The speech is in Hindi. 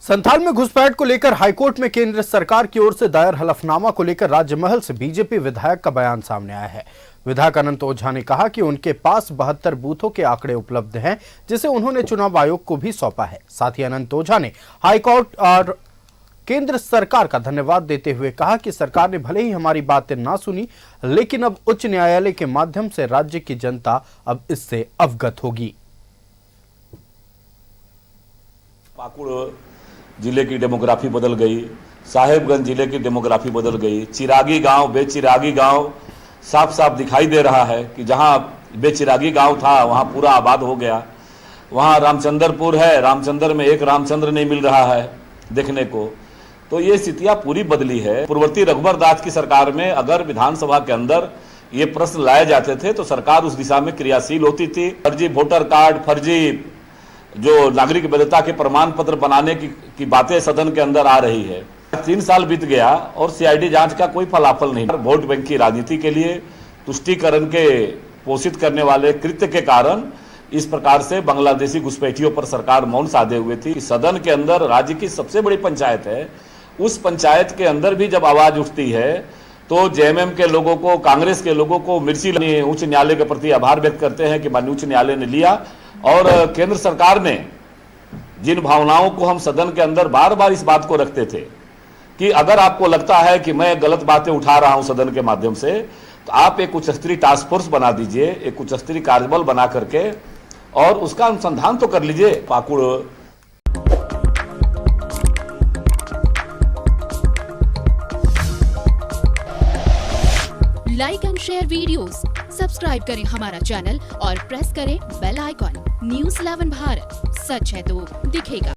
संथाल में घुसपैठ को लेकर हाईकोर्ट में केंद्र सरकार की ओर से दायर हलफनामा को लेकर राजमहल से बीजेपी विधायक का बयान सामने आया है। विधायक अनंत ओझा ने कहा कि उनके पास 72 बूथों के आंकड़े उपलब्ध हैं, जिसे उन्होंने चुनाव आयोग को भी सौंपा है। साथ ही अनंत ओझा ने हाईकोर्ट और केंद्र सरकार का धन्यवाद देते हुए कहा कि सरकार ने भले ही हमारी बातें ना सुनी, लेकिन अब उच्च न्यायालय के माध्यम से राज्य की जनता अब इससे अवगत होगी। पाकुड़ जिले की डेमोग्राफी बदल गई, साहेबगंज जिले की डेमोग्राफी बदल गई। चिरागी गांव बेचिरागी गांव साफ साफ दिखाई दे रहा है कि जहां बेचिरागी गांव था वहां पूरा आबाद हो गया। वहां रामचंद्रपुर है, रामचंद्र में एक रामचंद्र नहीं मिल रहा है देखने को। तो ये स्थितियां पूरी बदली है। पूर्ववर्ती रघुवर दास की सरकार में अगर विधानसभा के अंदर ये प्रश्न लाए जाते थे तो सरकार उस दिशा में क्रियाशील होती थी। फर्जी वोटर कार्ड, फर्जी जो नागरिक वैधता के प्रमाण पत्र बनाने की बातें सदन के अंदर आ रही है। 3 साल बीत गया और सीआईडी जांच का कोई फलाफल नहीं। वोट बैंक की राजनीति के लिए तुष्टीकरण के पोषित करने वाले कृत्य के कारण इस प्रकार से बांग्लादेशी घुसपैठियों पर सरकार मौन साधे हुए थी। सदन के अंदर राज्य की सबसे बड़ी पंचायत है, उस पंचायत के अंदर भी जब आवाज उठती है तो जेएमएम के लोगों को, कांग्रेस के लोगों को मिर्ची उच्च न्यायालय के प्रति आभार व्यक्त करते हैं कि माननीय उच्च न्यायालय ने लिया। और केंद्र सरकार ने जिन भावनाओं को हम सदन के अंदर बार बार इस बात को रखते थे कि अगर आपको लगता है कि मैं गलत बातें उठा रहा हूं सदन के माध्यम से, तो आप एक उच्च स्तरीय टास्क फोर्स बना दीजिए, एक उच्च स्तरीय कार्यबल बना करके और उसका अनुसंधान तो कर लीजिए। Pakur like and share videos, subscribe करें हमारा चैनल और प्रेस करें बेल आइकॉन। न्यूज़ 11 भारत, सच है तो दिखेगा।